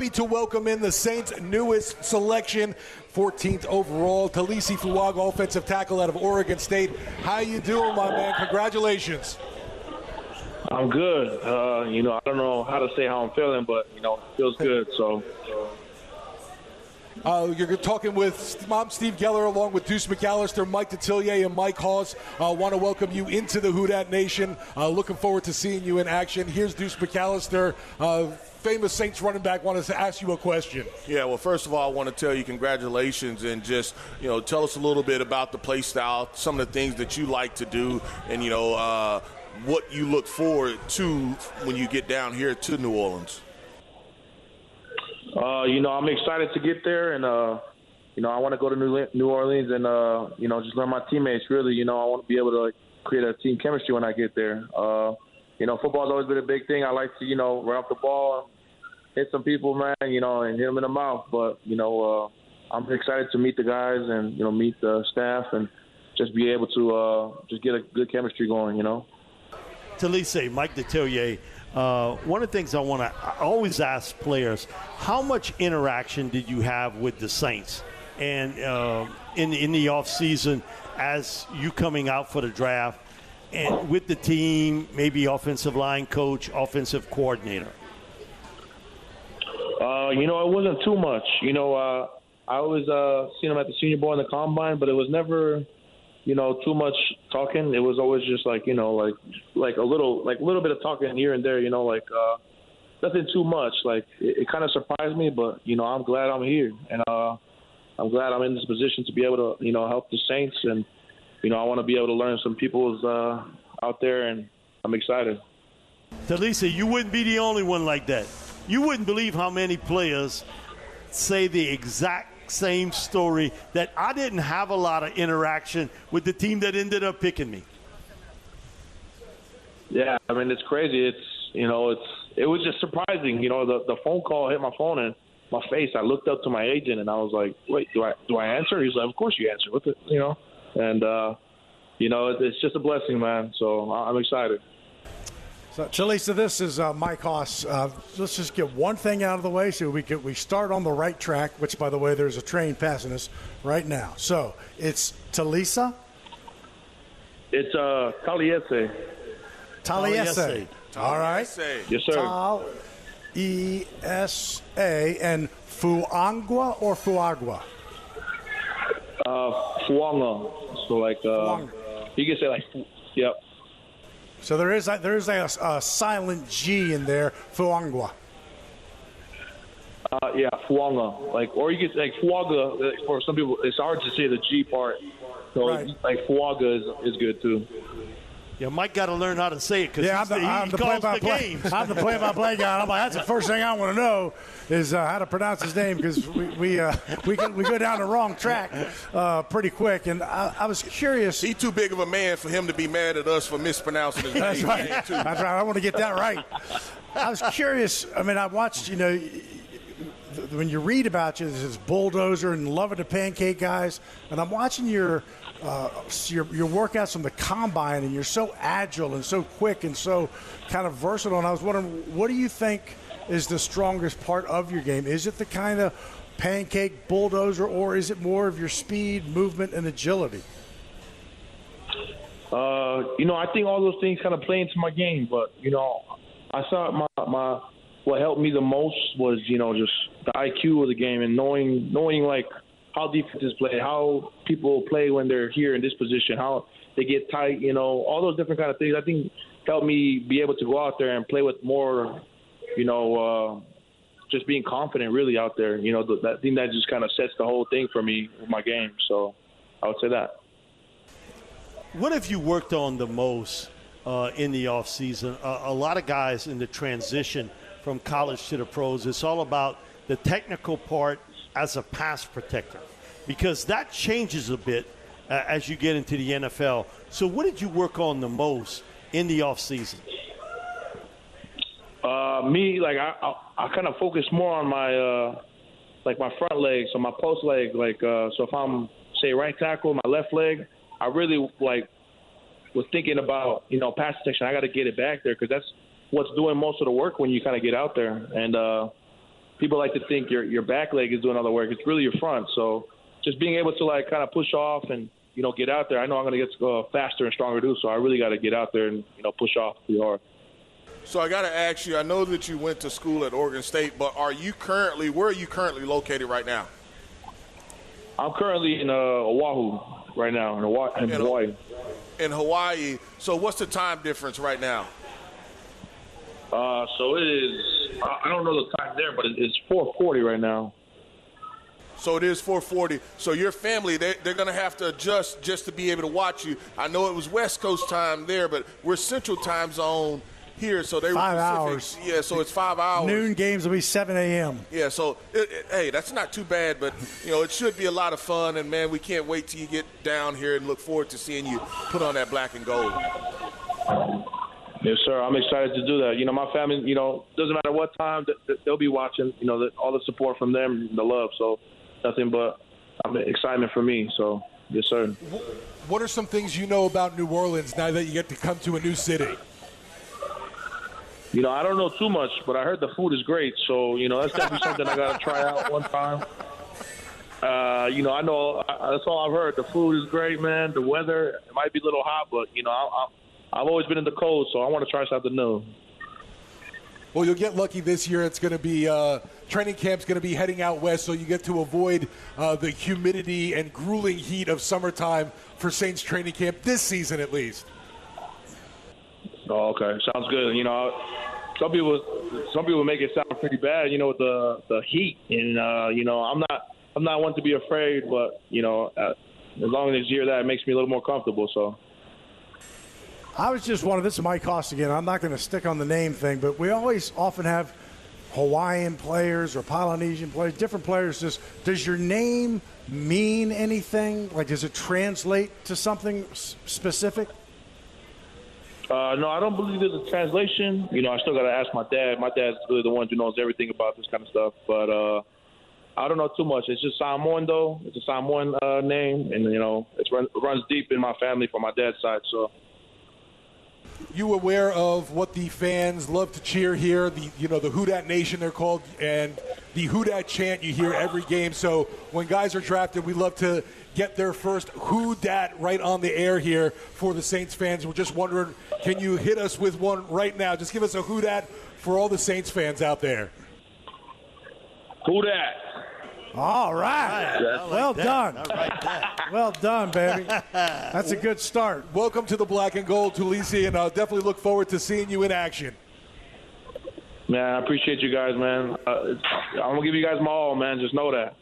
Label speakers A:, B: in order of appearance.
A: happy to welcome in the Saints' newest selection, 14th overall, Taliese Fuaga, offensive tackle out of Oregon State. How you doing, my man? Congratulations.
B: I'm good. I don't know how to say how I'm feeling, but, it feels good. So.
A: You're talking with Steve Geller along with Deuce McAllister, Mike Detillier, and Mike Hawes. Want to welcome you into the Who Dat Nation. Looking forward to seeing you in action. Here's Deuce McAllister, famous Saints running back. Wanted to ask you a question.
C: Yeah, well, first of all, I want to tell you congratulations and just, tell us a little bit about the play style, some of the things that you like to do, and, what you look forward to when you get down here to New Orleans.
B: I'm excited to get there, and, I want to go to New Orleans and, just learn my teammates, really. I want to be able to create a team chemistry when I get there. Football's always been a big thing. I like to, run up the ball, hit some people, man, and hit them in the mouth. But, I'm excited to meet the guys and, meet the staff and just be able to just get a good chemistry going,
D: Taliese, Mike Detillier, one of the things I always ask players, how much interaction did you have with the Saints and in the offseason as you coming out for the draft and with the team, maybe offensive line coach, offensive coordinator?
B: It wasn't too much. I always seen him at the Senior Bowl and the Combine, but it was never – too much talking. It was always just like a little bit of talking here and there, nothing too much. Like it kind of surprised me, but, I'm glad I'm here and I'm glad I'm in this position to be able to, help the Saints. And, I want to be able to learn some people's out there, and I'm excited.
D: Taliese, you wouldn't be the only one like that. You wouldn't believe how many players say the exact same story, that I didn't have a lot of interaction with the team that ended up picking me.
B: Yeah, I mean, it's crazy. It was just surprising. The phone call hit my phone and my face. I looked up to my agent and I was like, "Wait, do I answer?" He's like, "Of course you answer." And it's just a blessing, man. So I'm excited.
E: So, Taliese, this is Mike Hawes. Let's just get one thing out of the way so we start on the right track, which, by the way, there's a train passing us right now. So, it's Taliese?
B: It's Taliese.
E: Taliese. All right.
B: Yes, sir.
E: Taliese. And Fuaga or Fuagua?
B: Fuaga. So, you can say, yep.
E: So there is a silent G in there, Fuaga.
B: Yeah, Fuaga. Or you get Fuaga. For some people, it's hard to say the G part. So
E: right.
B: Fuaga is good too.
D: Yeah, Mike got to learn how to say it because
E: I'm the play-by-play. I'm the play-by-play guy. I'm like, that's the first thing I want to know is how to pronounce his name because we go down the wrong track pretty quick. And I was curious.
C: He's too big of a man for him to be mad at us for mispronouncing his name.
E: That's right. That's right. I want to get that right. I was curious. I mean, I watched. When you read about you, this bulldozer and loving the pancake guys, and I'm watching your workouts from the combine, and you're so agile and so quick and so kind of versatile. And I was wondering, what do you think is the strongest part of your game? Is it the kind of pancake bulldozer, or is it more of your speed, movement, and agility?
B: I think all those things kind of play into my game, but I saw what helped me the most was just the IQ of the game and knowing like how defenses play, how people play when they're here in this position, how they get tight, all those different kind of things. I think helped me be able to go out there and play with more, just being confident really out there. That thing that just kind of sets the whole thing for me with my game. So I would say that.
D: What have you worked on the most in the offseason? A lot of guys in the transition from college to the pros, it's all about the technical part as a pass protector, because that changes a bit as you get into the NFL. So what did you work on the most in the offseason?
B: I kind of focus more on my my front leg, so my post leg. So if I'm say right tackle, my left leg, I really was thinking about pass protection. I got to get it back there because that's what's doing most of the work when you kind of get out there. And people like to think your back leg is doing all the work. It's really your front. So just being able to like kind of push off and, you know, get out there. I know I'm going to get to go faster and stronger too, so I really got to get out there and, you know, push off pretty hard.
C: So I got to ask you, I know that you went to school at Oregon State, but where are you currently located right now?
B: I'm currently in Oahu right now, in Hawaii.
C: In Hawaii. So what's the time difference right now?
B: So it is, I don't know the time there, but it's 4:40 right now.
C: So it is 4:40. So your family, they're going to have to adjust just to be able to watch you. I know it was West Coast time there, but we're Central time zone here. So they
E: 5
C: were
E: hours.
C: Yeah, so it's 5 hours.
E: Noon games will be 7 a.m.
C: Yeah, so, hey, that's not too bad, but, you know, it should be a lot of fun. And, man, we can't wait till you get down here and look forward to seeing you put on that black and gold.
B: Yes, sir. I'm excited to do that. You know, my family, you know, doesn't matter what time, they'll be watching, you know, all the support from them, the love. So nothing but excitement for me. So, yes, sir.
A: What are some things you know about New Orleans now that you get to come to a new city?
B: You know, I don't know too much, but I heard the food is great. So, you know, that's definitely something I got to try out one time. You know, I know that's all I've heard. The food is great, man. The weather, it might be a little hot, but, you know, I've always been in the cold, so I want to try something new.
A: Well, you'll get lucky this year. It's going to be training camp's going to be heading out west, so you get to avoid the humidity and grueling heat of summertime for Saints training camp this season, at least.
B: Oh, okay, sounds good. You know, some people make it sound pretty bad, you know, with the heat, and you know, I'm not one to be afraid, but you know, as long as it's year that, it makes me a little more comfortable. So.
E: I was just wondering, this is Mike Costigan. I'm not going to stick on the name thing, but we often have Hawaiian players or Polynesian players, different players. Does your name mean anything? Like, does it translate to something specific?
B: No, I don't believe there's a translation. You know, I still got to ask my dad. My dad's really the one who knows everything about this kind of stuff. But I don't know too much. It's just Samoan, though. It's a Samoan name, and, you know, it runs deep in my family from my dad's side, so.
A: You aware of what the fans love to cheer here? The Who Dat Nation, they're called, and the Who Dat chant you hear every game. So when guys are drafted, we love to get their first Who Dat right on the air here for the Saints fans. We're just wondering, can you hit us with one right now? Just give us a Who Dat for all the Saints fans out there.
B: Who Dat?
E: All right. Well done. Well done, baby. That's a good start.
A: Welcome to the Black and Gold, Taliese, and I'll definitely look forward to seeing you in action.
B: Man, I appreciate you guys, man. I'm going to give you guys my all, man. Just know that.